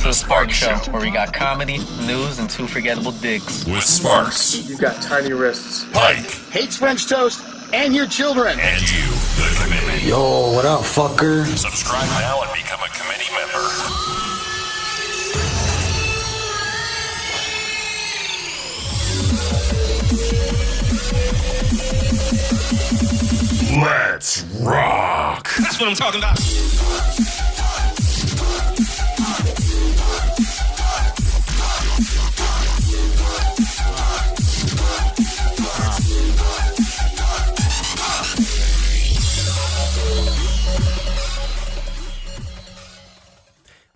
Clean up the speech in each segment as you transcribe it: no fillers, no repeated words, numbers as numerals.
to the Spark Show, where we got comedy, news, and two forgettable digs. With Sparks. You've got tiny wrists. Pike. Hates French toast and your children. And you, the committee. Yo, what up, fucker? Subscribe now and become a committee member. Let's rock. That's what I'm talking about.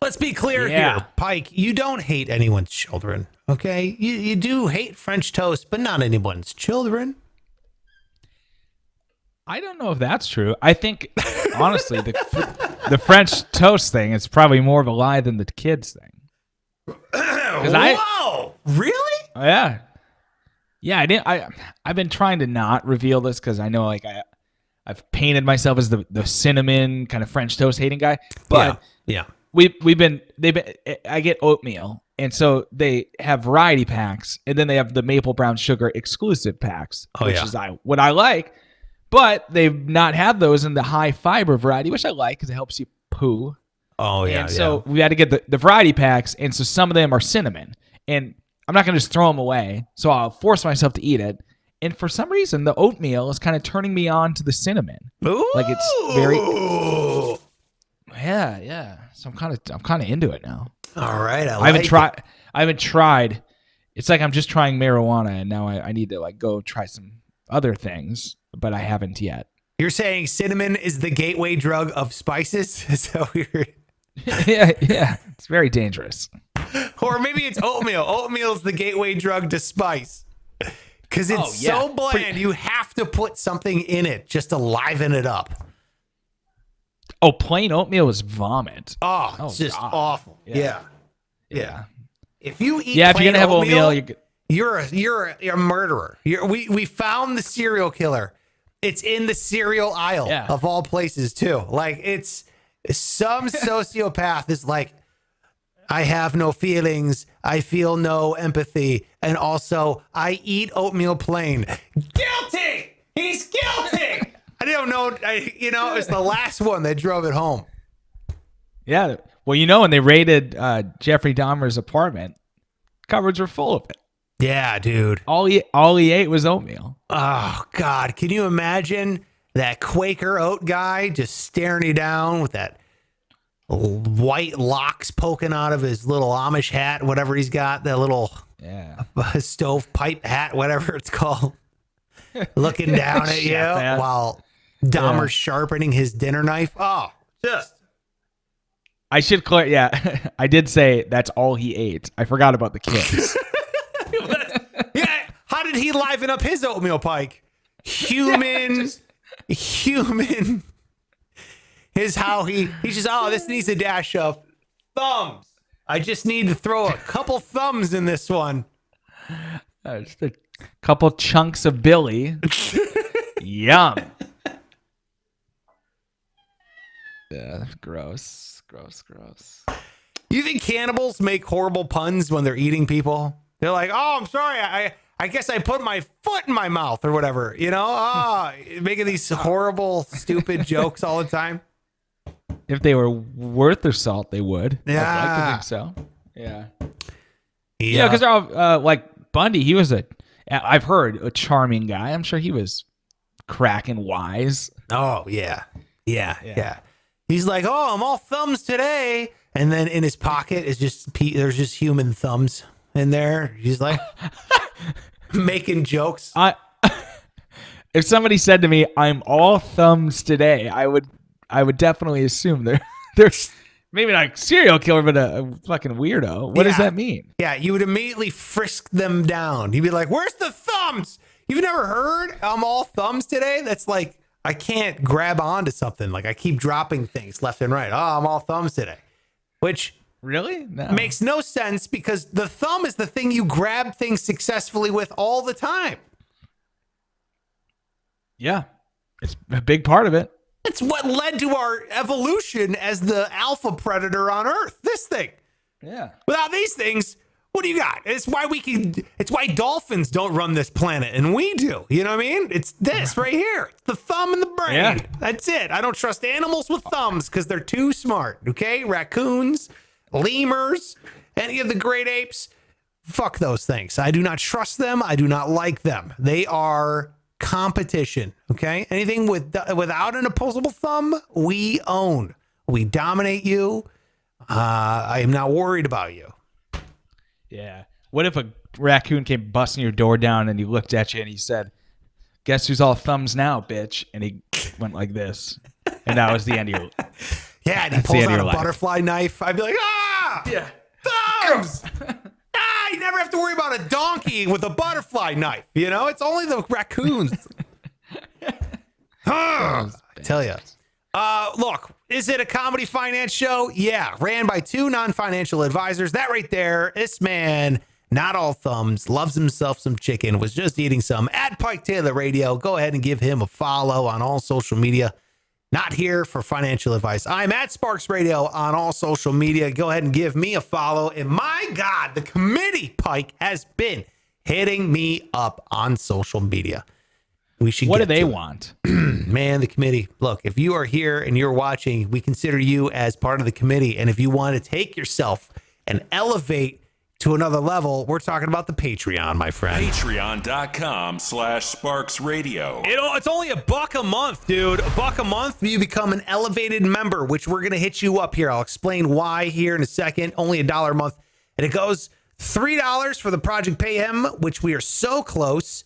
Let's be clear here, Pike. You don't hate anyone's children, okay? You do hate French toast, but not anyone's children. I don't know if that's true. I think, honestly, the French toast thing is probably more of a lie than the kids thing. Whoa! Really? Yeah. Yeah, I've been trying to not reveal this because I know like I've painted myself as the cinnamon kind of French toast hating guy. But yeah. I get oatmeal, and so they have variety packs, and then they have the maple brown sugar exclusive packs, which is what I like. But they've not had those in the high fiber variety, which I like because it helps you poo. Oh yeah. And so we had to get the variety packs, and so some of them are cinnamon, and I'm not gonna just throw them away, so I'll force myself to eat it. And for some reason, the oatmeal is kind of turning me on to the cinnamon. Ooh. Like it's very. Yeah. So I'm kind of into it now. All right. I haven't tried. It's like I'm just trying marijuana, and now I need to like go try some other things, but I haven't yet. You're saying cinnamon is the gateway drug of spices? Is that weird? yeah. It's very dangerous. Or maybe it's oatmeal. Oatmeal is the gateway drug to spice. Because it's so bland, you have to put something in it just to liven it up. Oh, plain oatmeal is vomit. Oh, it's just awful. Yeah. If you eat if you're gonna have oatmeal, you're a murderer. We found the serial killer. It's in the cereal aisle of all places too. Like it's some sociopath is like, I have no feelings. I feel no empathy. And also I eat oatmeal plain. Guilty. He's guilty. I don't know. It's the last one that drove it home. Yeah. Well, when they raided Jeffrey Dahmer's apartment, cupboards were full of it. Yeah, dude. All he ate was oatmeal. Oh, God. Can you imagine that Quaker oat guy just staring you down with that white locks poking out of his little Amish hat, whatever he's got, that little stovepipe hat, whatever it's called, looking down at you while Dahmer's sharpening his dinner knife. Oh, just. I should clear. Yeah, I did say that's all he ate. I forgot about the kids. How did he liven up his oatmeal, Pike? Human. Is how he's just, this needs a dash of thumbs. I just need to throw a couple thumbs in this one. Just a couple chunks of Billy. Yum. Yeah, gross. You think cannibals make horrible puns when they're eating people? They're like, I'm sorry, I guess I put my foot in my mouth or whatever, making these horrible, stupid jokes all the time. If they were worth their salt, they would. Yeah. I'd like to think so. Yeah. Yeah, because like Bundy, he was I've heard, a charming guy. I'm sure he was cracking wise. Oh, yeah. He's like, I'm all thumbs today. And then in his pocket is there's just human thumbs in there. He's like making jokes. If somebody said to me, I'm all thumbs today, I would definitely assume they're maybe not a serial killer, but a fucking weirdo. What does that mean? Yeah, you would immediately frisk them down. You'd be like, where's the thumbs? You've never heard I'm all thumbs today? That's like, I can't grab onto something. Like I keep dropping things left and right. I'm all thumbs today. Which really makes no sense because the thumb is the thing you grab things successfully with all the time. Yeah, it's a big part of it. It's what led to our evolution as the alpha predator on Earth. This thing. Yeah. Without these things, what do you got? It's why dolphins don't run this planet and we do. You know what I mean? It's this right here. It's the thumb and the brain. Yeah. That's it. I don't trust animals with thumbs because they're too smart. Okay? Raccoons, lemurs, any of the great apes. Fuck those things. I do not trust them. I do not like them. They are competition. Okay? Anything without an opposable thumb, we own. We dominate you. I am not worried about you. Yeah. What if a raccoon came busting your door down and he looked at you and he said, "Guess who's all thumbs now, bitch?" And he went like this. And that was the end of your life. Yeah, and he pulls out a butterfly knife. I'd be like, Yeah. thumbs! You never have to worry about a donkey with a butterfly knife. You know, it's only the raccoons. I tell you. Look, is it a comedy finance show? Yeah, ran by two non-financial advisors. That right there, this man, not all thumbs, loves himself some chicken, was just eating some at Pike Taylor Radio. Go ahead and give him a follow on all social media. Not here for financial advice. I'm at Sparks Radio on all social media. Go ahead and give me a follow. And my God, the committee, Pike, has been hitting me up on social media. We should. What do they want? Man, the committee. Look, if you are here and you're watching, we consider you as part of the committee. And if you want to take yourself and elevate to another level, we're talking about the Patreon, my friend. Patreon.com/SparksRadio. It's only $1 a month, dude. $1 a month. You become an elevated member, which we're going to hit you up here. I'll explain why here in a second. Only $1 a month. And it goes $3 for the Project Payham, which we are so close,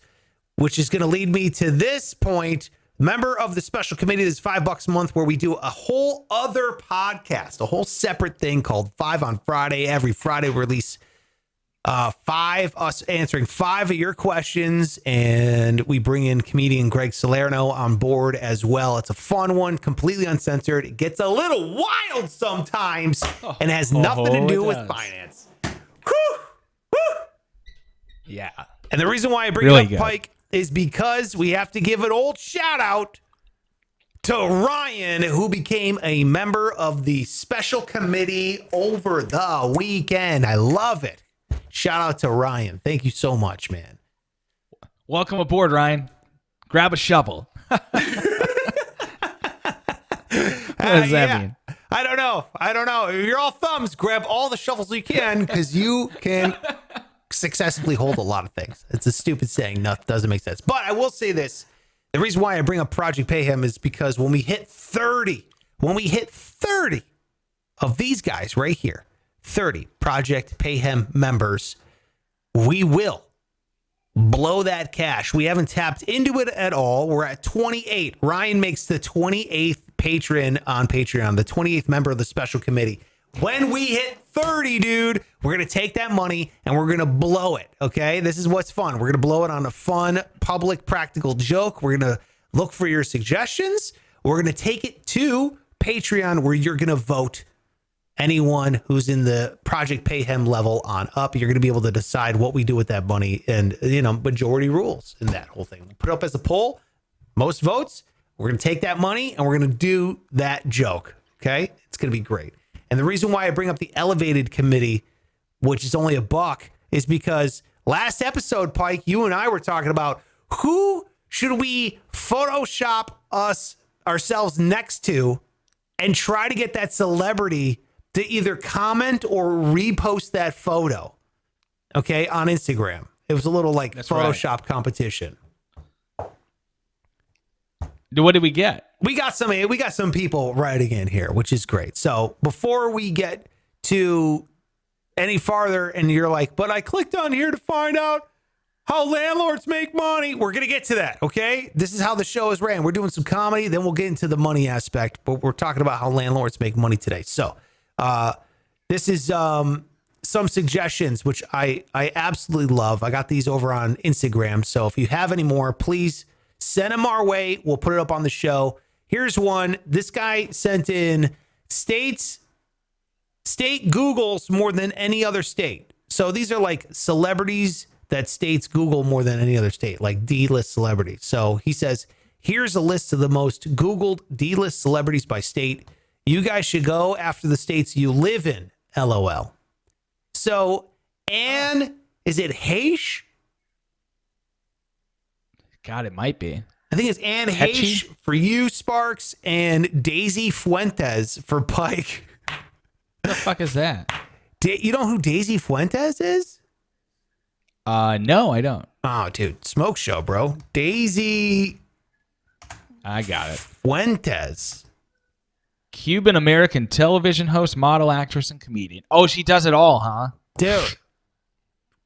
which is going to lead me to this point. Member of the special committee is $5 a month, where we do a whole other podcast, a whole separate thing called 5 on Friday. Every Friday we release us answering 5 of your questions, and we bring in comedian Greg Salerno on board as well. It's a fun one, completely uncensored. It gets a little wild sometimes and has nothing to do with finance. Whew, whew. Yeah. And the reason why I bring it up, Pike, is because we have to give an old shout out to Ryan, who became a member of the special committee over the weekend. I love it. Shout out to Ryan. Thank you so much, man. Welcome aboard, Ryan. Grab a shovel. What does that mean? I don't know. If you're all thumbs, grab all the shovels you can, because you can successfully hold a lot of things. It's a stupid saying. Nothing doesn't make sense. But I will say this. The reason why I bring up Project Payham is because when we hit 30 of these guys right here, 30 Project Payham members, we will blow that cash. We haven't tapped into it at all. We're at 28. Ryan makes the 28th patron on Patreon, the 28th member of the special committee. When we hit 30, dude, we're going to take that money and we're going to blow it. Okay. This is what's fun. We're going to blow it on a fun, public, practical joke. We're going to look for your suggestions. We're going to take it to Patreon, where you're going to vote anyone who's in the Project Payham level on up. You're going to be able to decide what we do with that money, and, majority rules in that whole thing. We'll put it up as a poll. Most votes. We're going to take that money and we're going to do that joke. Okay. It's going to be great. And the reason why I bring up the elevated committee, which is only $1, is because last episode, Pike, you and I were talking about who should we Photoshop ourselves next to and try to get that celebrity to either comment or repost that photo, okay, on Instagram. It was a little like Photoshop competition. What did we get? We got some people writing in here, which is great. So before we get to any farther and you're like, but I clicked on here to find out how landlords make money. We're going to get to that. Okay. This is how the show is ran. We're doing some comedy. Then we'll get into the money aspect, but we're talking about how landlords make money today. So this is some suggestions, which I absolutely love. I got these over on Instagram. So if you have any more, please send them our way. We'll put it up on the show. Here's one. This guy sent in state Googles more than any other state. So these are like celebrities that states Google more than any other state, like D-list celebrities. So he says, here's a list of the most Googled D-list celebrities by state. You guys should go after the states you live in, LOL. So Anne, is it Heche? God, it might be. I think it's Anne Heche for you, Sparks, and Daisy Fuentes for Pike. What the fuck is that? You know who Daisy Fuentes is? No, I don't. Oh, dude, smoke show, bro. Daisy. I got it. Fuentes. Cuban American television host, model, actress, and comedian. Oh, she does it all, huh? Dude.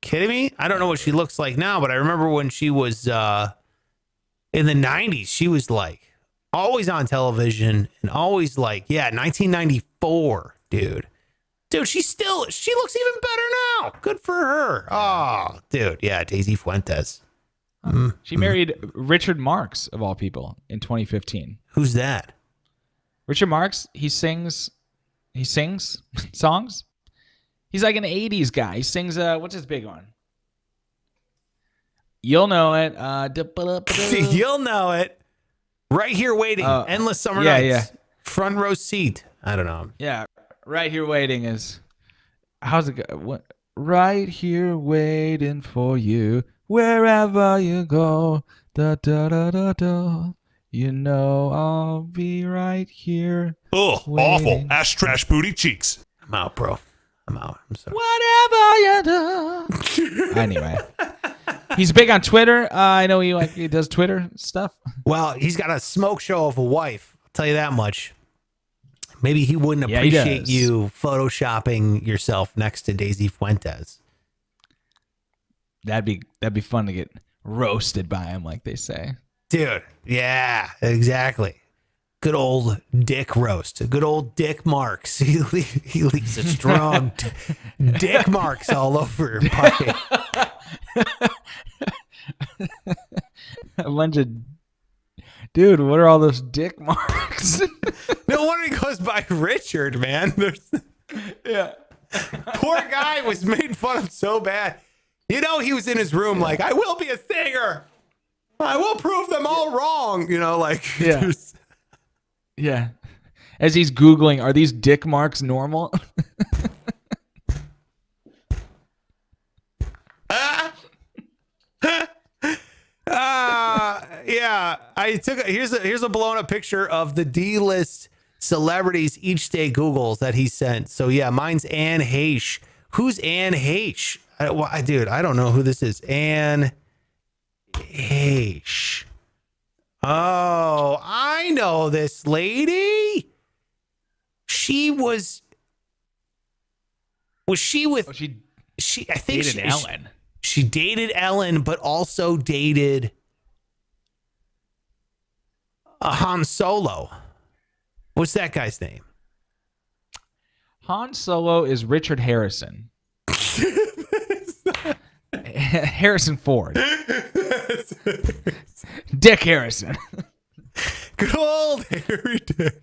Kidding me? I don't know what she looks like now, but I remember when she was in the 90s, she was like always on television and always like, 1994, dude. Dude, she looks even better now. Good for her. Oh, dude. Yeah, Daisy Fuentes. She married Richard Marx, of all people, in 2015. Who's that? Richard Marx, he sings songs. He's like an 80s guy. He sings, what's his big one? You'll know it. You'll know it. Right Here Waiting. Endless Summer Nights. Yeah. Front row seat. I don't know. Yeah. Right Here Waiting is, how's it go? What? Right here waiting for you, wherever you go. Da da da da da. You know I'll be right here. Ugh, awful. Ash trash booty cheeks. I'm out, bro. I'm out. I'm sorry. Whatever you do. Anyway, he's big on Twitter. I know he does Twitter stuff. Well, he's got a smoke show of a wife. I'll tell you that much. Maybe he wouldn't He appreciate does. you photoshopping yourself next to Daisy Fuentes. That'd be fun to get roasted by him, like they say. Dude, yeah, exactly. Good old dick roast. Good old Dick Marks. He leaves a strong dick marks all over your body. A bunch of, dude, what are all those dick marks? No wonder he goes by Richard, man. Yeah. Poor guy was made fun of so bad. You know, he was in his room like, I will be a singer. I will prove them all wrong. You know, like, Yeah. Yeah. As he's Googling, are these dick marks normal? Yeah. Here's a blown up picture of the D-list celebrities each day Googles that he sent. So yeah, mine's Anne Heche. Who's Anne Heche? Dude, I don't know who this is. Anne Heche. Oh, I know this lady. She was she with she I think dated Ellen. She dated Ellen, but also dated Han Solo. What's that guy's name? Han Solo is Richard Harrison. Harrison Ford. Dick Harrison. Good old Harry Dick.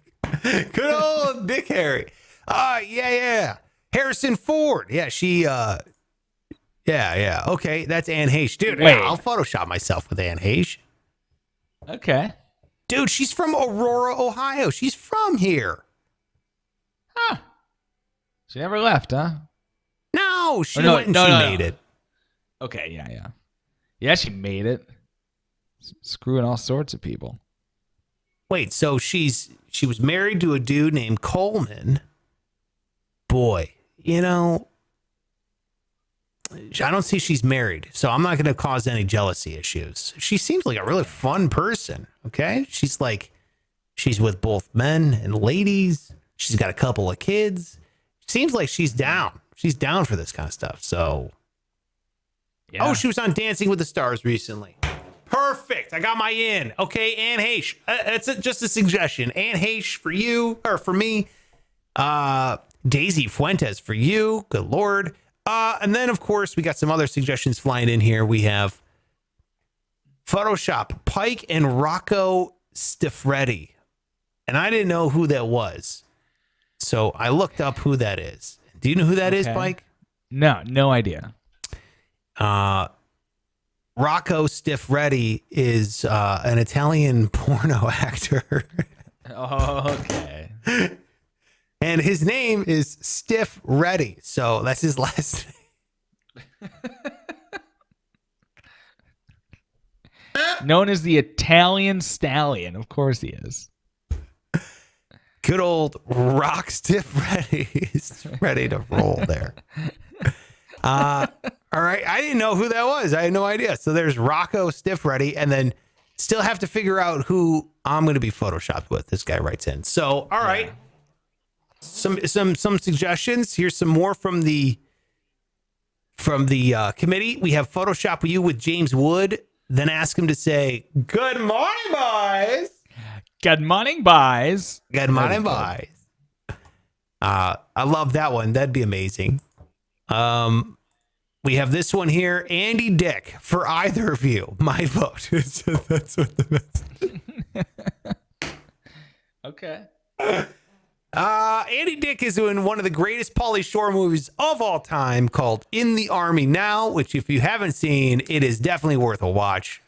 Good old Dick Harry. Yeah. Harrison Ford. Yeah, she yeah. Okay, that's Anne Heche. Dude, Wait. I'll Photoshop myself with Anne Heche. Okay. Dude, she's from Aurora, Ohio. She's from here. Huh. She never left, huh? No, she no, went and no, she no, made no. it. Okay, yeah. Yeah, she made it. Screwing all sorts of people. Wait, so she was married to a dude named Coleman. Boy, you know, I don't see she's married, so I'm not going to cause any jealousy issues. She seems like a really fun person, okay? She's with both men and ladies. She's got a couple of kids. Seems like she's down. She's down for this kind of stuff, so. Yeah. Oh, she was on Dancing with the Stars recently. Perfect. I got my in. Okay, Anne Heche. That's just a suggestion. Anne Heche for you, or for me. Daisy Fuentes for you. Good Lord. And then, of course, we got some other suggestions flying in here. We have Photoshop Pike and Rocco Stiffretti. And I didn't know who that was. So I looked up who that is. Do you know who that is, Pike? No idea. Rocco Stiffretti is an Italian porno actor. Okay. And his name is Stiff Ready. So that's his last name. Known as the Italian Stallion. Of course he is. Good old Rock Stiff Ready. He's ready to roll there. All right. I didn't know who that was. I had no idea. So there's Rocco Stiff Ready, and then still have to figure out who I'm going to be photoshopped with. This guy writes in. So, all right. Some suggestions. Here's some more from the committee. We have Photoshop you with James Wood. Then ask him to say, "Good morning, boys." Good morning, boys. Good morning, boys. I love that one. That'd be amazing. We have this one here. Andy Dick, for either of you. My vote. That's what the message. Okay. Andy Dick is in one of the greatest Pauly Shore movies of all time called In the Army Now, which if you haven't seen, it is definitely worth a watch.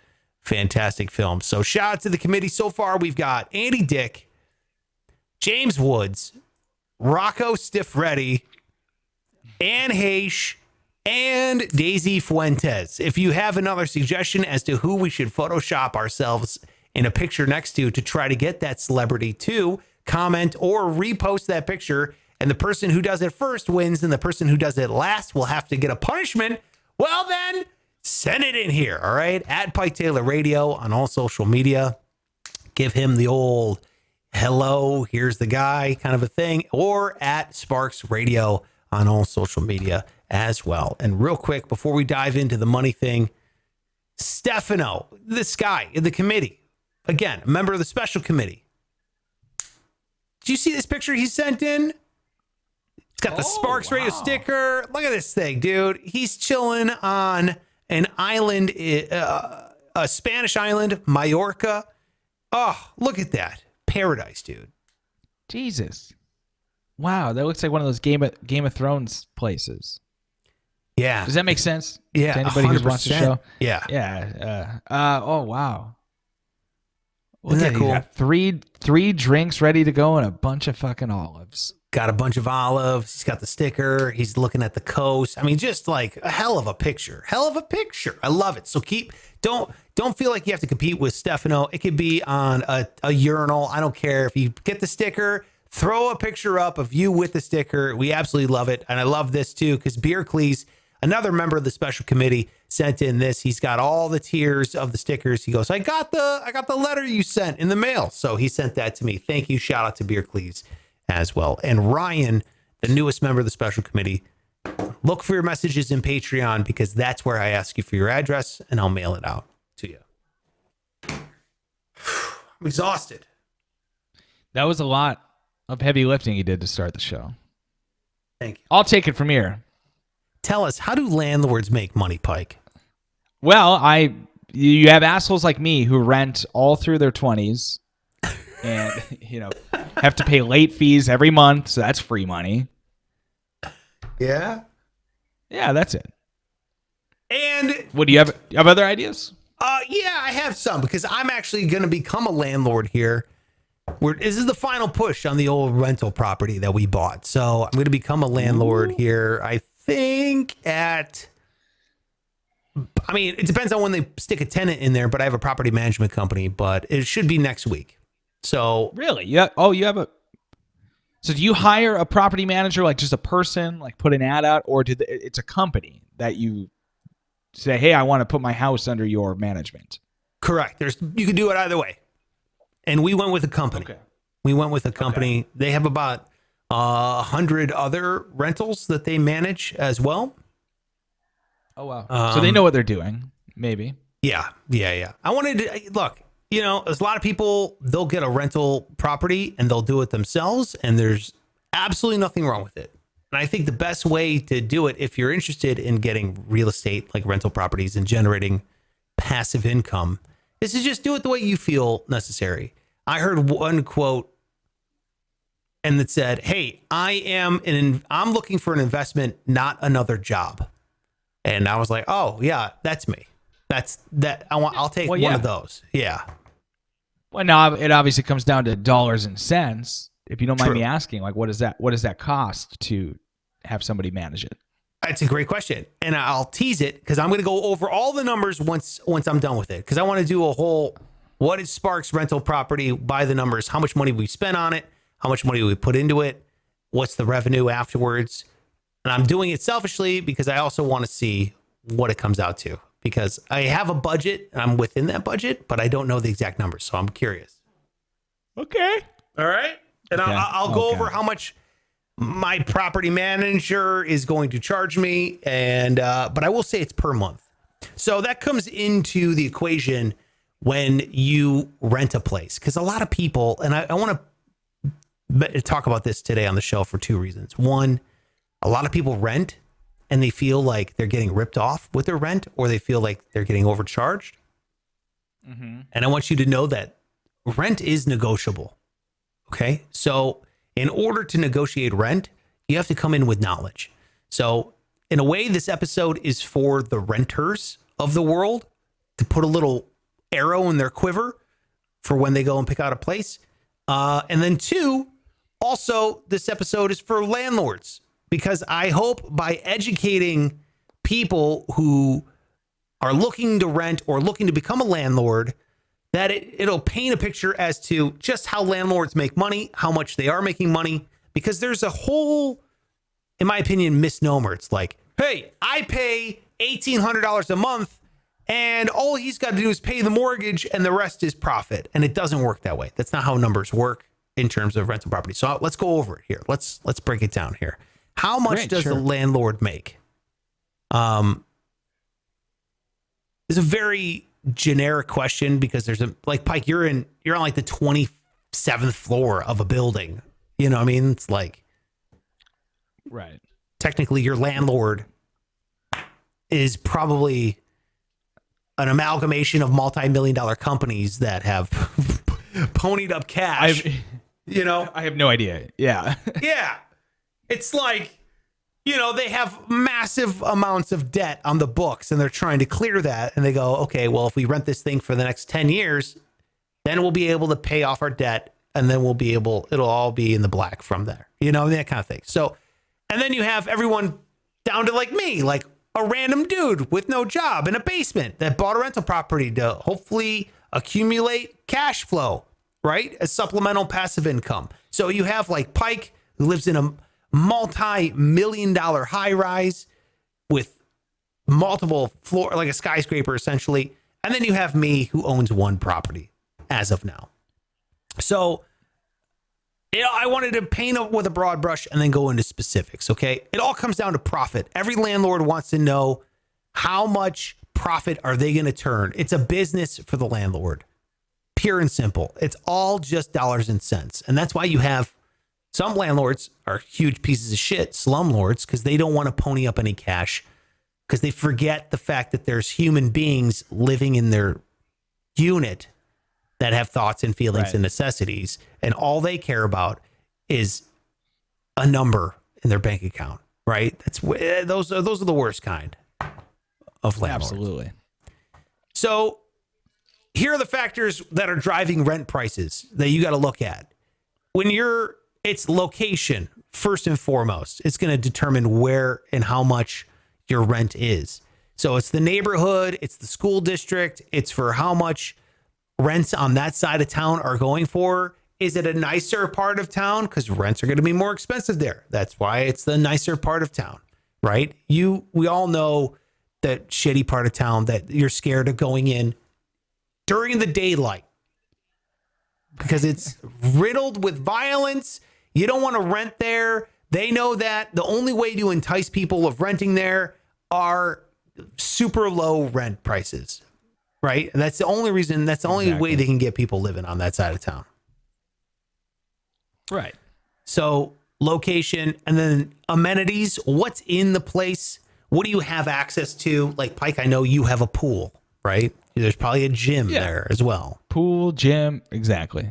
Fantastic film. So shout out to the committee. So far, we've got Andy Dick, James Woods, Rocco Stiff Ready, Anne Heche, and Daisy Fuentes. If you have another suggestion as to who we should Photoshop ourselves in a picture next to try to get that celebrity to comment or repost that picture, and the person who does it first wins, and the person who does it last will have to get a punishment, well then, send it in here, all right? At Pike Taylor Radio on all social media. Give him the old hello, here's the guy kind of a thing, or at Sparks Radio on all social media as well. And real quick, before we dive into the money thing, Stefano, this guy in the committee, again, a member of the special committee. Did you see this picture he sent in? He's got the Sparks Radio sticker. Look at this thing, dude. He's chilling on an island, a Spanish island, Mallorca. Oh, look at that. Paradise, dude. Jesus. Wow, that looks like one of those Game of Thrones places. Yeah. Does that make sense? Yeah. To anybody who's watched the show? Yeah. Yeah. Oh, wow. Isn't that cool? Got three drinks ready to go and a bunch of fucking olives. Got a bunch of olives. He's got the sticker. He's looking at the coast. I mean, just like a hell of a picture. Hell of a picture. I love it. So don't feel like you have to compete with Stefano. It could be on a urinal. I don't care. If you get the sticker, throw a picture up of you with the sticker. We absolutely love it. And I love this too, because Beercles, another member of the special committee, sent in this. He's got all the tiers of the stickers. He goes, I got the letter you sent in the mail. So he sent that to me. Thank you. Shout out to Beercles as well. And Ryan, the newest member of the special committee, look for your messages in Patreon, because that's where I ask you for your address and I'll mail it out to you. I'm exhausted. That was a lot of heavy lifting you did to start the show. Thank you. I'll take it from here. Tell us, how do landlords make money, Pike? Well, you have assholes like me who rent all through their 20s and, have to pay late fees every month. So that's free money. Yeah. Yeah, that's it. And what do you have other ideas? Yeah, I have some, because I'm actually going to become a landlord here. This is the final push on the old rental property that we bought. So I'm going to become a landlord here. I think it depends on when they stick a tenant in there, but I have a property management company, but it should be next week. So really? Yeah. Oh, you have so do you hire a property manager, like just a person, like put an ad out, or it's a company that you say, hey, I want to put my house under your management? Correct. You can do it either way. And we went with a company. Okay. We went with a company. Okay. They have about 100 other rentals that they manage as well. Oh, wow. So they know what they're doing, maybe. Yeah. I wanted to look, there's a lot of people, they'll get a rental property and they'll do it themselves, and there's absolutely nothing wrong with it. And I think the best way to do it, if you're interested in getting real estate like rental properties and generating passive income, is to just do it the way you feel necessary. I heard one quote, and it said, hey, I'm looking for an investment, not another job. And I was like, oh yeah, that's me. I'll take one of those. Yeah. Well, now it obviously comes down to dollars and cents. If you don't mind me asking, like, what does that cost to have somebody manage it? That's a great question. And I'll tease it because I'm going to go over all the numbers once I'm done with it. Because I want to do a whole, what is Sparks rental property by the numbers? How much money we spent on it? How much money we put into it? What's the revenue afterwards? And I'm doing it selfishly because I also want to see what it comes out to. Because I have a budget and I'm within that budget, but I don't know the exact numbers. So I'm curious. Okay. All right. And Okay. I'll go over how much my property manager is going to charge me. And, but I will say it's per month. So that comes into the equation when you rent a place. Because a lot of people, and I want to talk about this today on the show for two reasons. One, a lot of people rent and they feel like they're getting ripped off with their rent, or they feel like they're getting overcharged. Mm-hmm. And I want you to know that rent is negotiable. Okay. So in order to negotiate rent, you have to come in with knowledge. So in a way, this episode is for the renters of the world to put a little arrow in their quiver for when they go and pick out a place. And then two, also this episode is for landlords, because I hope by educating people who are looking to rent or looking to become a landlord, that it'll paint a picture as to just how landlords make money, how much they are making money, because there's a whole, in my opinion, misnomer. It's like, hey, I pay $1,800 a month and all he's got to do is pay the mortgage and the rest is profit. And it doesn't work that way. That's not how numbers work in terms of rental property. So let's go over it here. Let's break it down here. How much does the landlord make? It's a very generic question because there's like, Pike, you're on like the 27th floor of a building. You know what I mean? It's like, right. Technically your landlord is probably an amalgamation of multi-million-dollar companies that have ponied up cash. I have no idea. Yeah. Yeah. It's like, they have massive amounts of debt on the books and they're trying to clear that. And they go, okay, well, if we rent this thing for the next 10 years, then we'll be able to pay off our debt. And then it'll all be in the black from there, that kind of thing. So, and then you have everyone down to like me, like a random dude with no job in a basement that bought a rental property to hopefully accumulate cash flow, right? As supplemental passive income. So you have like Pike, who lives in a multi-million-dollar high rise with multiple floor, like a skyscraper essentially. And then you have me, who owns one property as of now. So I wanted to paint it with a broad brush and then go into specifics. Okay. It all comes down to profit. Every landlord wants to know how much profit are they going to turn. It's a business for the landlord, pure and simple. It's all just dollars and cents. And that's why you have some landlords are huge pieces of shit, slumlords, because they don't want to pony up any cash because they forget the fact that there's human beings living in their unit that have thoughts and feelings and necessities. And all they care about is a number in their bank account, right? Those are the worst kind of landlords. Absolutely. So here are the factors that are driving rent prices that you got to look at. It's location, first and foremost. It's going to determine where and how much your rent is. So it's the neighborhood, it's the school district, it's for how much rents on that side of town are going for. Is it a nicer part of town? Because rents are going to be more expensive there. That's why it's the nicer part of town, right? We all know that shitty part of town that you're scared of going in during the daylight because it's riddled with violence. You don't want to rent there. They know that the only way to entice people of renting there are super low rent prices. Right. And that's the only reason, that's the only way they can get people living on that side of town. Right. So location and then amenities, what's in the place? What do you have access to? Like Pike, I know you have a pool, right? There's probably a gym there as well. Pool, gym. Exactly.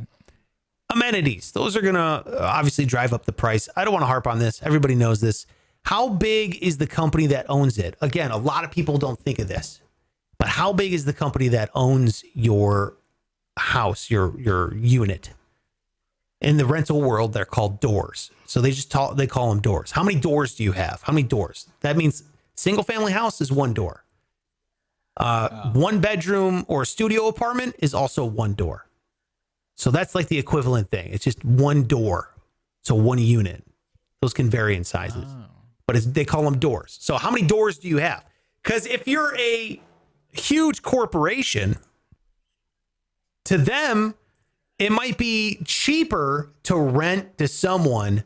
Amenities. Those are going to obviously drive up the price. I don't want to harp on this. Everybody knows this. How big is the company that owns it? Again, a lot of people don't think of this. But how big is the company that owns your house, your unit? In the rental world, they're called doors. So they call them doors. How many doors do you have? How many doors? That means single family house is one door. One bedroom or studio apartment is also one door. So that's like the equivalent thing. It's just one door. So one unit. Those can vary in sizes, but they call them doors. So how many doors do you have? Because if you're a huge corporation, to them, it might be cheaper to rent to someone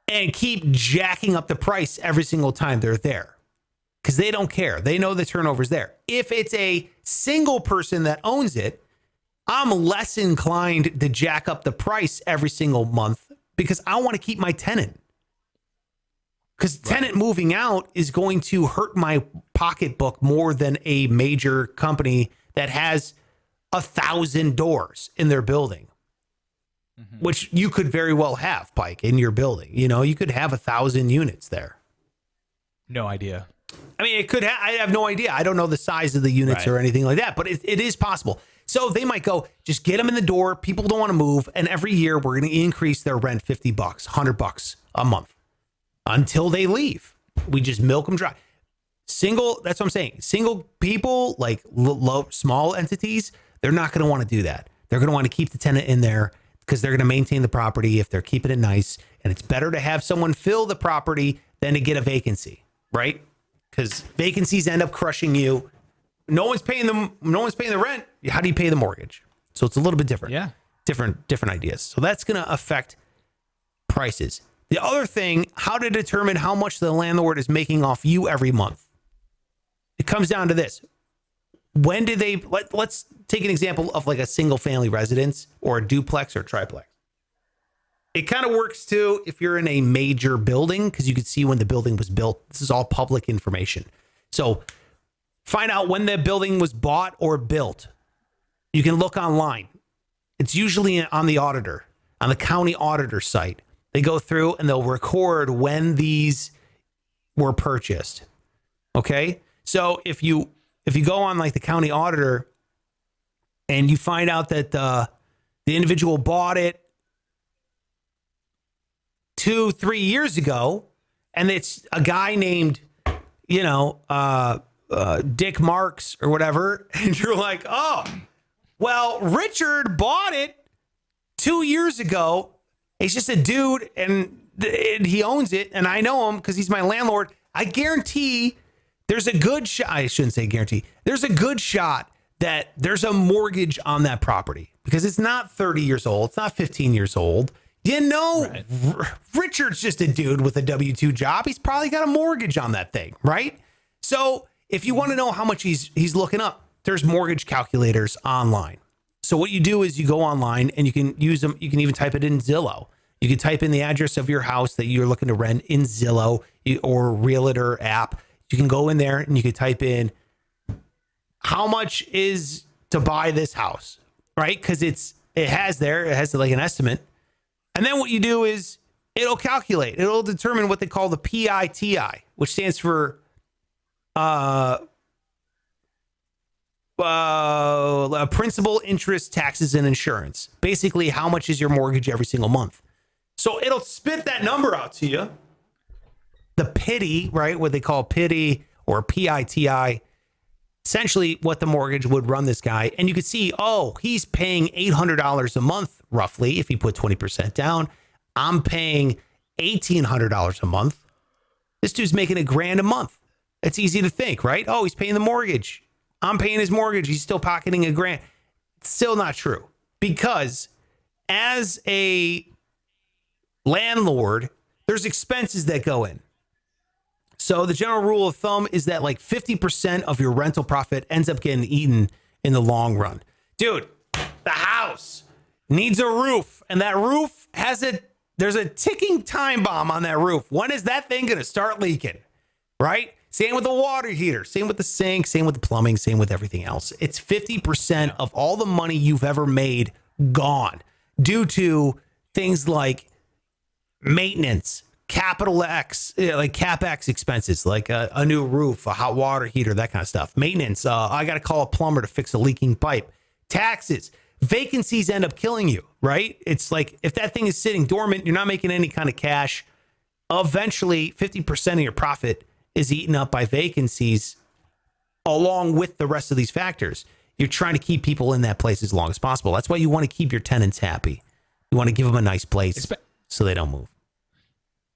and keep jacking up the price every single time they're there because they don't care. They know the turnover's there. If it's a single person that owns it, I'm less inclined to jack up the price every single month because I want to keep my tenant. Because tenant moving out is going to hurt my pocketbook more than a major company that has 1,000 doors in their building, which you could very well have, Pike, in your building. You know, you could have 1,000 units there. No idea. I mean, it could. I have no idea. I don't know the size of the units or anything like that, but it is possible. So they might go, just get them in the door. People don't want to move, and every year we're going to increase their rent $50, $100 a month until they leave. We just milk them dry. Single. That's what I'm saying. Single people, like low, small entities, they're not going to want to do that. They're going to want to keep the tenant in there because they're going to maintain the property if they're keeping it nice. And it's better to have someone fill the property than to get a vacancy, right? Because vacancies end up crushing you. No one's paying the rent. How do you pay the mortgage? So it's a little bit different. Yeah. Different ideas. So that's going to affect prices. The other thing, how to determine how much the landlord is making off you every month. It comes down to this. When do they, let's take an example of like a single family residence or a duplex or triplex. It kind of works too if you're in a major building because you can see when the building was built. This is all public information. So find out when the building was bought or built. You can look online. It's usually on the auditor, on the county auditor site. They go through and they'll record when these were purchased. Okay? So if you go on like the county auditor and you find out that the individual bought it 2-3 years ago, and it's a guy named, Dick Marks or whatever, and you're like, oh, well, Richard bought it 2 years ago. He's just a dude, and he owns it, and I know him because he's my landlord. I guarantee there's a good shot. I shouldn't say guarantee. There's a good shot that there's a mortgage on that property because it's not 30 years old. It's not 15 years old. Right. Richard's just a dude with a W-2 job. He's probably got a mortgage on that thing, right? So if you want to know how much he's looking up, there's mortgage calculators online. So what you do is you go online and you can use them. You can even type it in Zillow. You can type in the address of your house that you're looking to rent in Zillow or Realtor app. You can go in there and you can type in how much is to buy this house, right? Because it has like an estimate. And then what you do is it'll calculate. It'll determine what they call the PITI, which stands for principal, interest, taxes, and insurance. Basically, how much is your mortgage every single month? So it'll spit that number out to you. The PITI, right? What they call PITI or PITI. Essentially what the mortgage would run this guy. And you can see, oh, he's paying $800 a month, roughly, if he put 20% down. I'm paying $1,800 a month. This dude's making $1,000 a month. It's easy to think, right? Oh, he's paying the mortgage. I'm paying his mortgage. He's still pocketing $1,000. It's still not true. Because as a landlord, there's expenses that go in. So the general rule of thumb is that like 50% of your rental profit ends up getting eaten in the long run. Dude, the house needs a roof, and that roof there's a ticking time bomb on that roof. When is that thing going to start leaking? Right? Same with the water heater, same with the sink, same with the plumbing, same with everything else. It's 50% of all the money you've ever made gone due to things like maintenance, capital X, like CapEx expenses, like a new roof, a hot water heater, that kind of stuff. Maintenance. I got to call a plumber to fix a leaking pipe. Taxes. vacancies end up killing you, right? It's like if that thing is sitting dormant, you're not making any kind of cash. Eventually, 50% of your profit is eaten up by vacancies along with the rest of these factors. You're trying to keep people in that place as long as possible. That's why you want to keep your tenants happy. You want to give them a nice place so they don't move.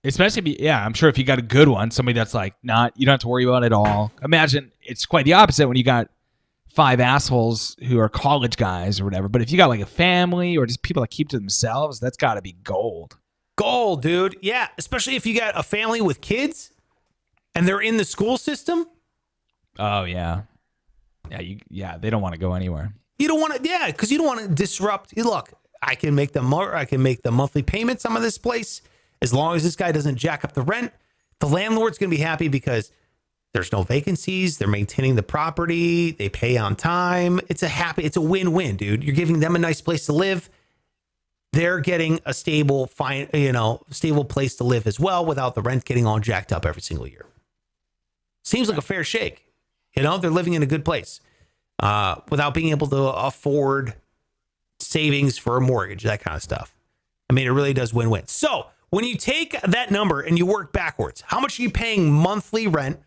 Especially, I'm sure if you got a good one, somebody that's like you don't have to worry about it at all. Imagine it's quite the opposite when you got 5 assholes who are college guys or whatever. But if you got like a family or just people that keep to themselves, that's got to be gold. Gold, dude. Yeah, especially if you got a family with kids and they're in the school system. Oh, yeah. They don't want to go anywhere. You don't want to, because you don't want to disrupt. Look, I can make the monthly payments on this place as long as this guy doesn't jack up the rent. The landlord's going to be happy because there's no vacancies. They're maintaining the property. They pay on time. It's a win-win, dude. You're giving them a nice place to live. They're getting a stable place to live as well without the rent getting all jacked up every single year. Seems like a fair shake. They're living in a good place without being able to afford savings for a mortgage, that kind of stuff. I mean, it really does win-win. So when you take that number and you work backwards, how much are you paying monthly rent?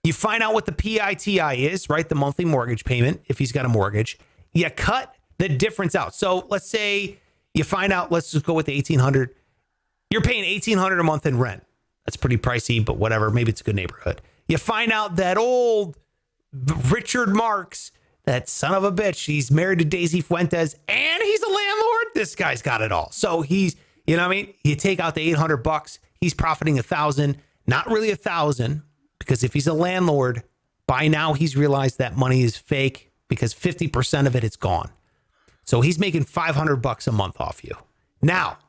You find out what the PITI is, right? The monthly mortgage payment, if he's got a mortgage. You cut the difference out. So let's say you find out, let's just go with the $1,800. You're paying $1,800 a month in rent. That's pretty pricey, but whatever. Maybe it's a good neighborhood. You find out that old Richard Marks, that son of a bitch, he's married to Daisy Fuentes and he's a landlord. This guy's got it all. So he's, you take out the $800, he's profiting $1,000, not really $1,000, because if he's a landlord, by now he's realized that money is fake because 50% of it's gone. So he's making $500 a month off you. Now,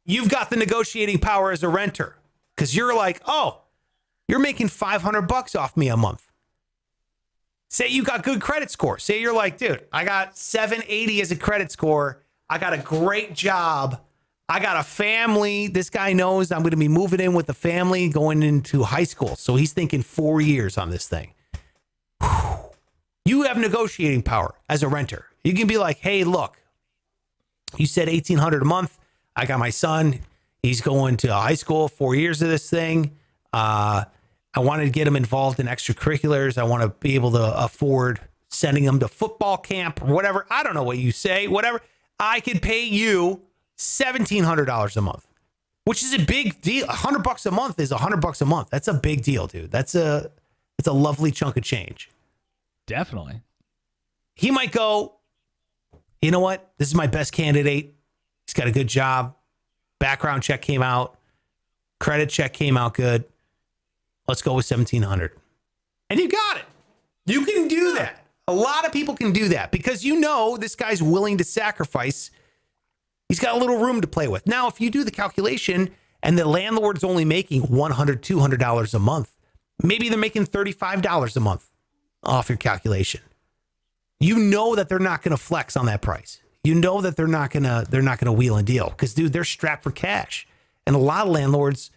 you've got the negotiating power as a renter because you're like, oh, you're making $500 off me a month. Say you got good credit score. Say you're like, dude, I got 780 as a credit score. I got a great job. I got a family. This guy knows I'm going to be moving in with the family going into high school. So he's thinking 4 years on this thing. You have negotiating power as a renter. You can be like, hey, look, you said $1,800 a month. I got my son. He's going to high school, 4 years of this thing. I wanted to get him involved in extracurriculars. I want to be able to afford sending him to football camp or whatever. I don't know what you say, whatever. I could pay you $1,700 a month, which is a big deal. $100 a month is $100 a month. That's a big deal, dude. That's a lovely chunk of change. Definitely. He might go, you know what? This is my best candidate. He's got a good job. Background check came out. Credit check came out good. Let's go with $1,700. And you got it. You can do that. A lot of people can do that because this guy's willing to sacrifice. He's got a little room to play with. Now, if you do the calculation and the landlord's only making $100, $200 a month, maybe they're making $35 a month off your calculation. You know that they're not going to flex on that price. You know that they're not going to wheel and deal because, dude, they're strapped for cash. And a lot of landlords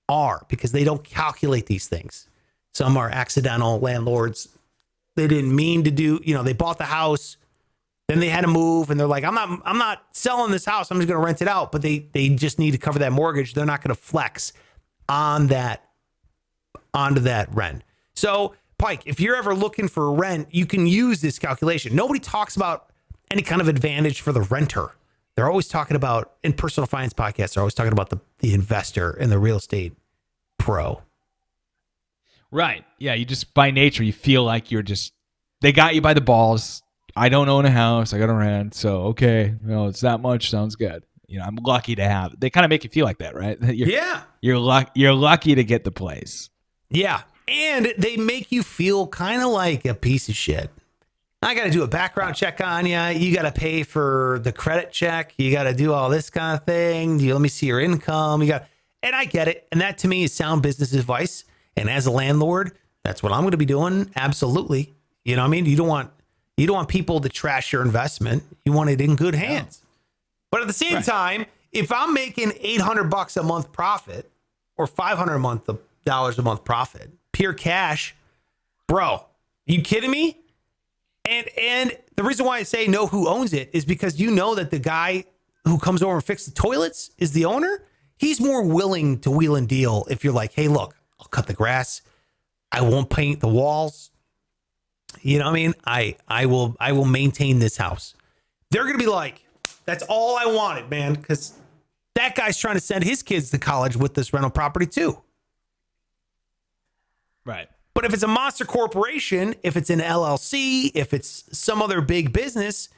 are because they don't calculate these things. Some are accidental landlords. They didn't mean to do, they bought the house, then they had to move and they're like, I'm not selling this house. I'm just going to rent it out. But they just need to cover that mortgage. They're not going to flex onto that rent. So Pike, if you're ever looking for rent, you can use this calculation. Nobody talks about any kind of advantage for the renter. They're always talking about, in personal finance podcasts, they're always talking about the investor and the real estate pro. Right. Yeah. You just, by nature, you feel like they got you by the balls. I don't own a house. I got to rent. So, okay. It's that much. Sounds good. I'm lucky to have it. They kind of make you feel like that, right? You're lucky to get the place. Yeah. And they make you feel kind of like a piece of shit. I got to do a background check on you. You got to pay for the credit check. You got to do all this kind of thing. Let me see your income. And I get it. And that to me is sound business advice. And as a landlord, that's what I'm going to be doing. Absolutely. You know what I mean? You don't want people to trash your investment. You want it in good hands. But at the same time, if I'm making $800 a month profit or $500 a month profit, pure cash, bro, you kidding me? And the reason why I say know who owns it is because you know that the guy who comes over and fixes the toilets is the owner. He's more willing to wheel and deal if you're like, hey, look, I'll cut the grass. I won't paint the walls. You know what I mean? I will maintain this house. They're going to be like, that's all I wanted, man, because that guy's trying to send his kids to college with this rental property too. Right. But if it's a monster corporation, if it's an LLC, if it's some other big business,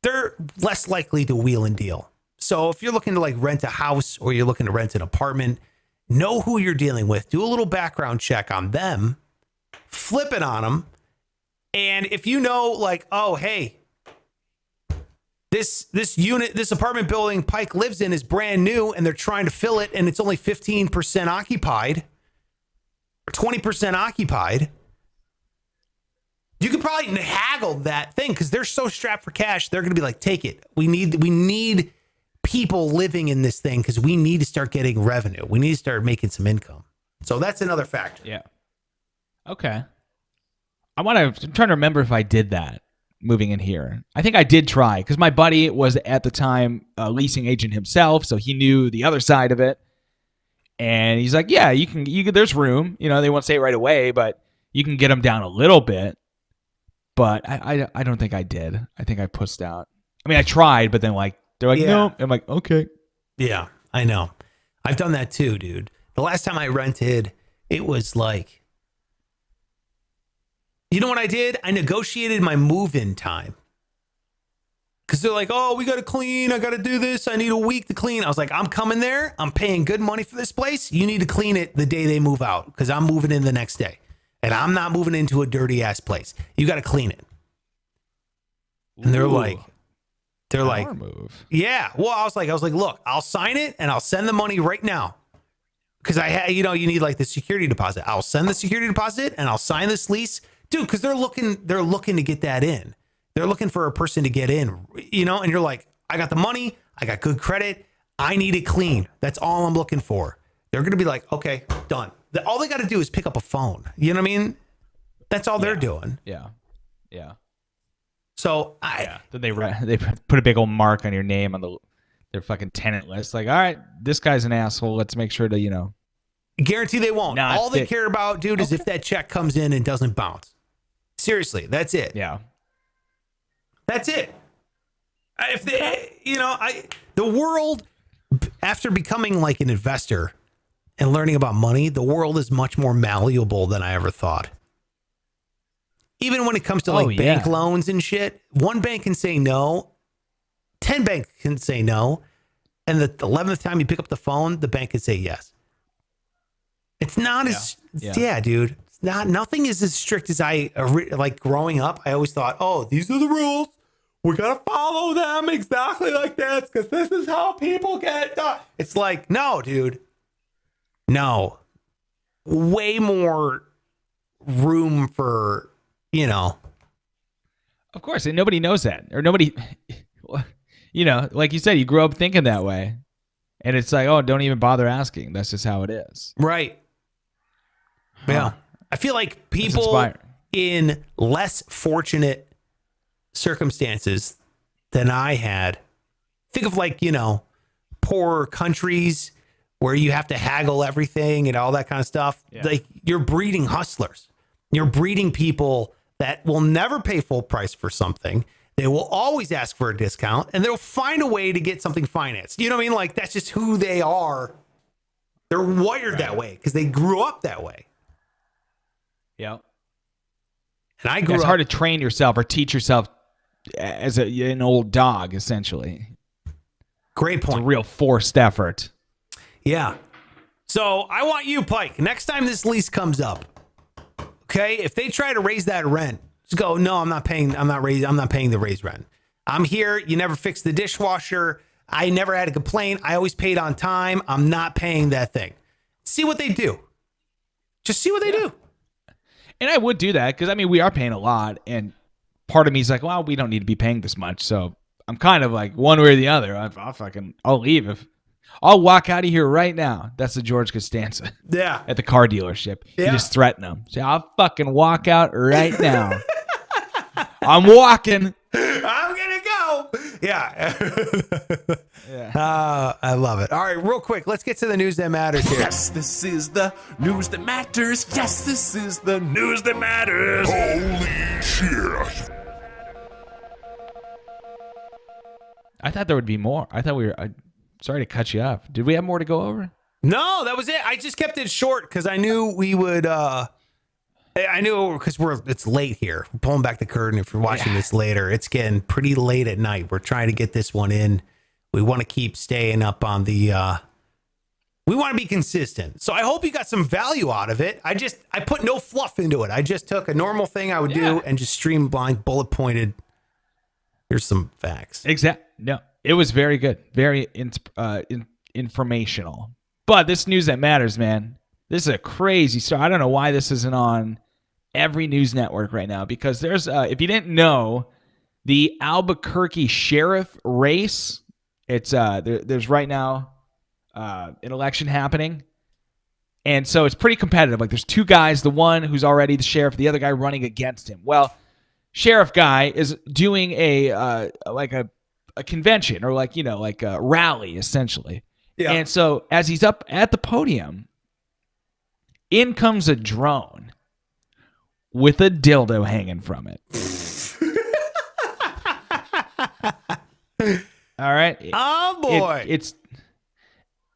they're less likely to wheel and deal. So if you're looking to like rent a house or you're looking to rent an apartment, know who you're dealing with. Do a little background check on them. Flip it on them. And if you know like, oh, hey, this apartment building Pike lives in is brand new and they're trying to fill it and it's only 15% occupied or 20% occupied, you could probably haggle that thing because they're so strapped for cash. They're going to be like, take it. We need people living in this thing because we need to start getting revenue. We need to start making some income. So that's another factor. Yeah. Okay. I'm trying to remember if I did that moving in here. I think I did try because my buddy was at the time a leasing agent himself, so he knew the other side of it. And he's like, yeah, you can, there's room. You know, they won't say it right away, but you can get them down a little bit. But I don't think I did. I think I pussed out. I mean, I tried, but then like they're like, no. I'm like, okay. Yeah, I know. I've done that too, dude. The last time I rented, it was like, you know what I did? I negotiated my move-in time. Because they're like, oh, we got to clean. I got to do this. I need a week to clean. I was like, I'm coming there. I'm paying good money for this place. You need to clean it the day they move out because I'm moving in the next day. And I'm not moving into a dirty-ass place. You got to clean it. And they're like, move. Yeah. Well, I was like, look, I'll sign it and I'll send the money right now. Because you need like the security deposit. I'll send the security deposit and I'll sign this lease. Dude, because they're looking to get that in. They're looking for a person to get in, and you're like, I got the money. I got good credit. I need it clean. That's all I'm looking for. They're going to be like, okay, done. All they got to do is pick up a phone. You know what I mean? That's all they're doing. Yeah. Yeah. So Then they put a big old mark on your name on their fucking tenant list. Like, all right, this guy's an asshole. Let's make sure to, guarantee they won't. All they care about, dude, is if that check comes in and doesn't bounce. Seriously, that's it. Yeah. That's it. If they, the world, after becoming like an investor and learning about money, the world is much more malleable than I ever thought. Even when it comes to bank loans and shit, one bank can say no, 10 banks can say no, and the 11th time you pick up the phone, the bank can say yes. It's not dude. It's not. Nothing is as strict as like growing up. I always thought, oh, these are the rules. We gotta follow them exactly like this because this is how people get done. It's like, no, dude. No. Way more room for, Of course, and nobody knows that. Or nobody, like you said, you grew up thinking that way. And it's like, oh, don't even bother asking. That's just how it is. Right. Huh. Yeah. I feel like people in less fortunate circumstances than I had, think of like, poor countries where you have to haggle everything and all that kind of stuff. Yeah. Like you're breeding hustlers. You're breeding people that will never pay full price for something. They will always ask for a discount and they'll find a way to get something financed. You know what I mean? Like that's just who they are. They're wired that way because they grew up that way. Yeah. And I grew up. It's hard to train yourself or teach yourself as an old dog, essentially. Great point. It's a real forced effort. Yeah. So I want you, Pike, next time this lease comes up, okay, if they try to raise that rent, just go, no, I'm not paying the raised rent. I'm here. You never fixed the dishwasher. I never had a complaint. I always paid on time. I'm not paying that thing. See what they do. Just see what they do. And I would do that because, we are paying a lot. And part of me is like, well, we don't need to be paying this much. So I'm kind of like one way or the other. I'll leave. I'll walk out of here right now. That's the George Costanza. Yeah. At the car dealership. Yeah. You just threaten them. Say, I'll fucking walk out right now. I'm walking. I'm gonna go. Yeah. I love it. All right, real quick, let's get to the news that matters here. Yes, this is the news that matters. Yes, this is the news that matters. Holy shit. I thought there would be more. I thought we were. Sorry to cut you off. Did we have more to go over? No, that was it. I just kept it short because I knew we would. I knew because it's late here. We're pulling back the curtain. If you're watching this later, it's getting pretty late at night. We're trying to get this one in. We want to keep staying up on the. We want to be consistent. So I hope you got some value out of it. I put no fluff into it. I just took a normal thing I would do and just streamlined, bullet pointed. Here's some facts. No, it was very good, very informational. But this news that matters, man. This is a crazy story. I don't know why this isn't on every news network right now, because there's, if you didn't know, the Albuquerque sheriff race. It's there's right now an election happening, and so it's pretty competitive. Like there's two guys, the one who's already the sheriff, the other guy running against him. Well, sheriff guy is doing a convention, or like a rally essentially. Yeah. And so as he's up at the podium, in comes a drone with a dildo hanging from it. All right. Oh boy. It's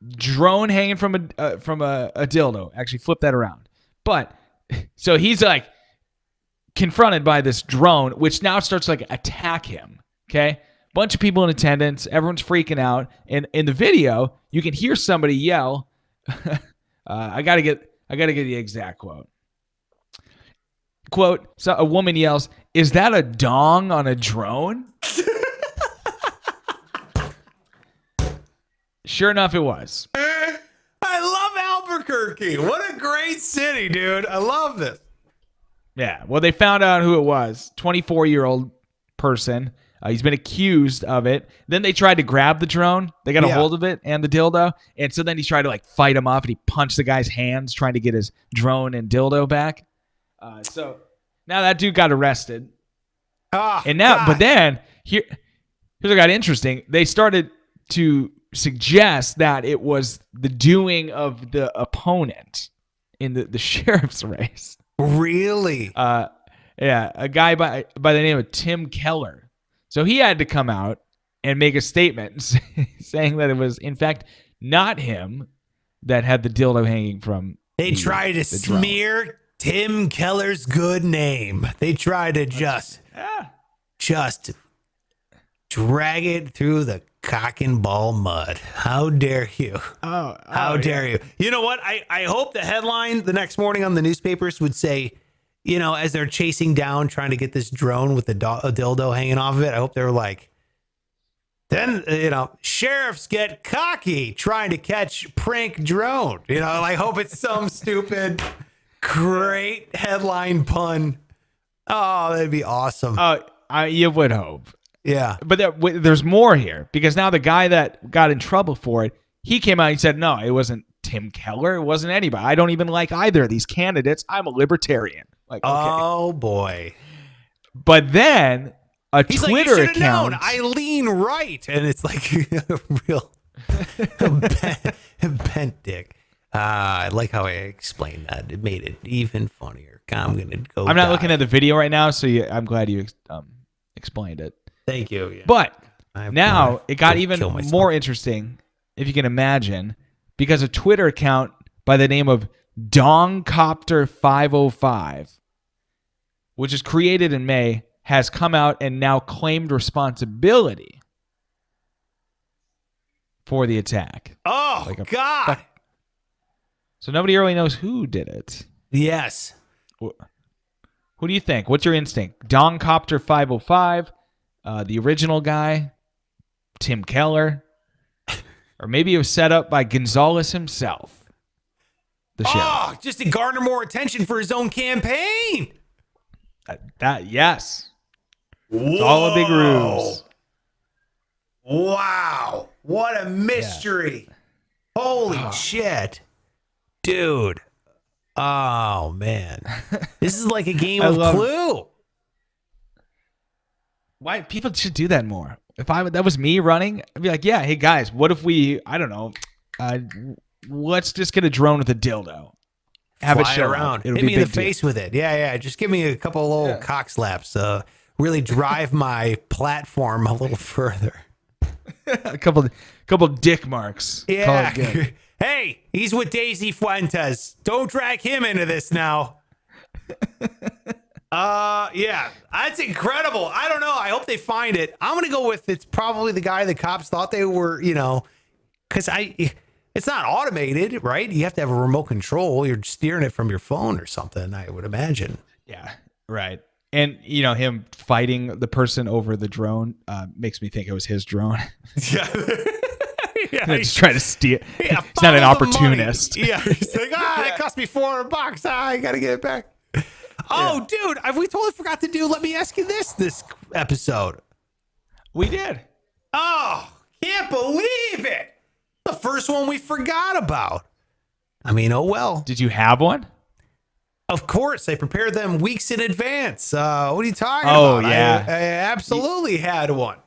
drone hanging from a dildo. Actually, flip that around. But so he's like confronted by this drone, which now starts to attack him. Okay. Bunch of people in attendance. Everyone's freaking out. And in the video, you can hear somebody yell. I gotta get the exact quote. Quote, so a woman yells, "Is that a dong on a drone?" Sure enough, it was. I love Albuquerque. What a great city, dude. I love this. Yeah. Well, they found out who it was. 24-year-old person. He's been accused of it. Then they tried to grab the drone. They got a hold of it and the dildo. And so then he tried to fight him off, and he punched the guy's hands trying to get his drone and dildo back. So now that dude got arrested. And now, God. But then here's what got interesting. They started to suggest that it was the doing of the opponent in the sheriff's race. Really? Yeah, a guy by the name of Tim Keller. So he had to come out and make a statement saying that it was, in fact, not him that had the dildo hanging from. They tried to smear Tim Keller's good name. They tried to just drag it through the cock and ball mud. How dare you? How dare you? You know what? I hope the headline the next morning on the newspapers would say, as they're chasing down, trying to get this drone with a dildo hanging off of it, I hope they were like, then, sheriffs get cocky trying to catch prank drone. I hope it's some stupid, great headline pun. Oh, that'd be awesome. You would hope. Yeah. But there's more here, because now the guy that got in trouble for it, he came out and said, no, it wasn't Tim Keller. It wasn't anybody. I don't even like either of these candidates. I'm a libertarian. Okay. Oh, boy. But then a He's Twitter like, account. Known. I lean right. And it's like a real bent dick. I like how I explained that. It made it even funnier. I'm not looking at the video right now, so I'm glad you explained it. Thank you. Yeah. But now it got even more interesting, if you can imagine, because a Twitter account by the name of Dongcopter505, which is created in May, has come out and now claimed responsibility for the attack. Oh, God. So nobody really knows who did it. Yes. Who do you think? What's your instinct? Dongcopter505, the original guy, Tim Keller, or maybe it was set up by Gonzalez himself, the sheriff. Oh, just to garner more attention for his own campaign. Yes. It's all a big ruse. Wow. What a mystery. Yeah. Holy shit. Dude. Oh, man. This is like a game of Clue. Why people should do that more. If that was me running, I'd be like, yeah, hey guys, what if we, I don't know, let's just get a drone with a dildo. Have it show around. Hit me in the face with it. Yeah. Just give me a couple of little cock slaps. Really drive my platform a little further. a couple dick marks. Yeah. Hey, he's with Daisy Fuentes. Don't drag him into this now. Yeah, that's incredible. I don't know. I hope they find it. I'm gonna go with it's probably the guy the cops thought they were. Because it's not automated, right? You have to have a remote control. You're steering it from your phone or something, I would imagine. Yeah, right. And, him fighting the person over the drone makes me think it was his drone. Yeah. Just trying to steal. Yeah, he's not an opportunist. Yeah, he's like, it cost me $400. I got to get it back. Oh, dude, we totally forgot to do Let Me Ask You This episode. We did. Oh, can't believe it. The first one we forgot about. I mean, oh well. Did you have one? Of course. I prepared them weeks in advance. What are you talking about? Yeah. I absolutely had one.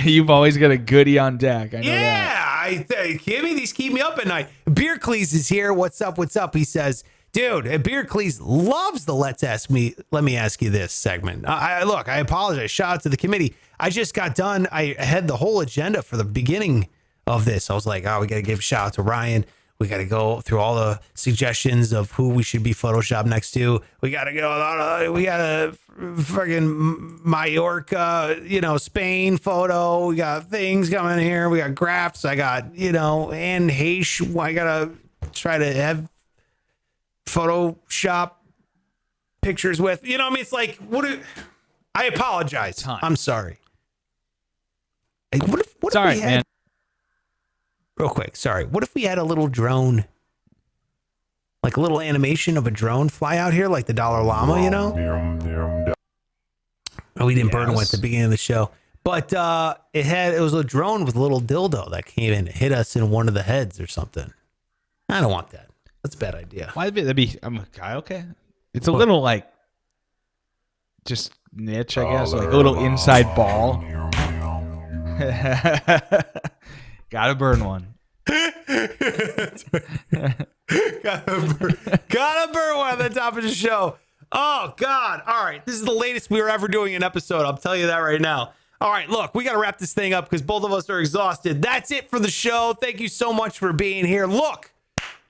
You've always got a goodie on deck. I know that. Kimmy, these keep me up at night. Beercleese is here. What's up? He says, dude, Beercleese loves the Let Me Ask You This segment. Look, I apologize. Shout out to the committee. I just got done. I had the whole agenda for the beginning of this. I was like, we got to give a shout out to Ryan. We got to go through all the suggestions of who we should be photoshopped next to. We got to go. We got to fucking Mallorca, Spain photo. We got things coming here. We got graphs. I got, Anne Heche. I got to try to have Photoshop pictures with. It's like, I apologize. I'm sorry. What if we had, man. Real quick, sorry. What if we had a little drone, like a little animation of a drone fly out here, like the Dalai Lama, Oh, we didn't burn one at the beginning of the show, but it was a drone with a little dildo that came in and hit us in one of the heads or something. I don't want that. That's a bad idea. Why would that be? I'm okay. It's a little like just niche, I guess, like a little inside ball. Gotta burn one. Gotta burn one at the top of the show. Oh, God. All right. This is the latest we were ever doing an episode. I'll tell you that right now. All right. Look, we got to wrap this thing up because both of us are exhausted. That's it for the show. Thank you so much for being here. Look,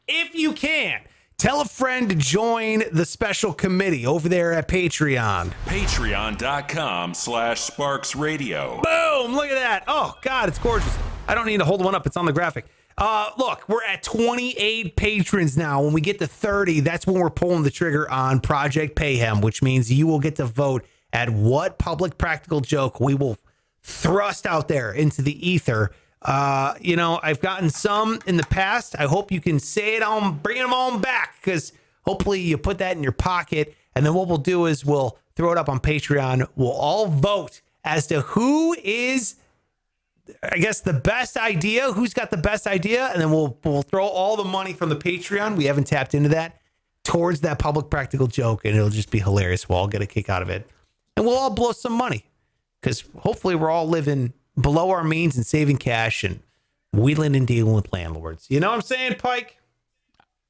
if you can, tell a friend to join the special committee over there at Patreon. Patreon.com/SparksRadio. Boom. Look at that. Oh, God, it's gorgeous. I don't need to hold one up. It's on the graphic. Look, we're at 28 patrons now. When we get to 30, that's when we're pulling the trigger on Project Payhem, which means you will get to vote at what public practical joke we will thrust out there into the ether. I've gotten some in the past. I hope you can say it on, bring them on back, because hopefully you put that in your pocket. And then what we'll do is we'll throw it up on Patreon. We'll all vote as to who is, I guess, the best idea, who's got the best idea. And then we'll throw all the money from the Patreon. We haven't tapped into that towards that public practical joke. And it'll just be hilarious. We'll all get a kick out of it. And we'll all blow some money because hopefully we're all living below our means and saving cash and wheeling and dealing with landlords. You know what I'm saying, Pike?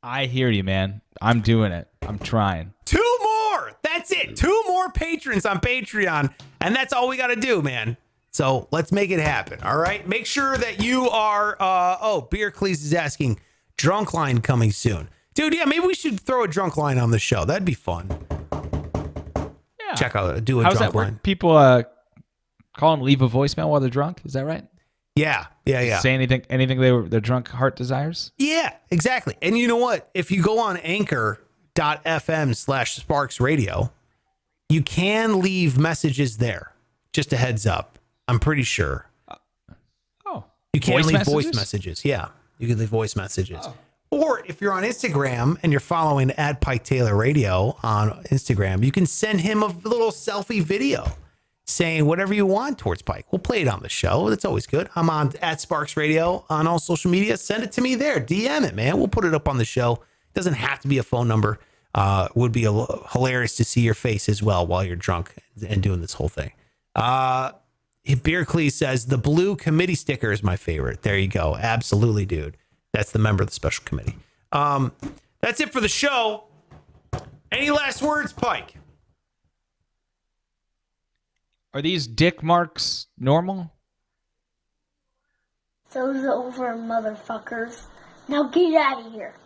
I hear you, man. I'm doing it. I'm trying. 2 more. That's it. 2 more patrons on Patreon. And that's all we got to do, man. So let's make it happen. All right. Make sure that you are. Beercleese is asking drunk line coming soon. Dude, yeah, maybe we should throw a drunk line on the show. That'd be fun. Yeah. Check out, do a How's drunk that work? line. People call and leave a voicemail while they're drunk. Is that right? Yeah. Say anything their drunk heart desires? Yeah, exactly. And you know what? If you go on anchor.fm/Sparks Radio, you can leave messages there. Just a heads up. I'm pretty sure. You can leave voice messages. Yeah, you can leave voice messages. Oh. Or if you're on Instagram and you're following at Pike Taylor Radio on Instagram, you can send him a little selfie video saying whatever you want towards Pike. We'll play it on the show. That's always good. I'm on at Sparks Radio on all social media. Send it to me there. DM it, man. We'll put it up on the show. It doesn't have to be a phone number. Would be hilarious to see your face as well while you're drunk and doing this whole thing. Beerclee says the blue committee sticker is my favorite. There you go. Absolutely, dude. That's the member of the special committee. That's it for the show. Any last words, Pike? Are these dick marks normal? Show's over, motherfuckers. Now get out of here.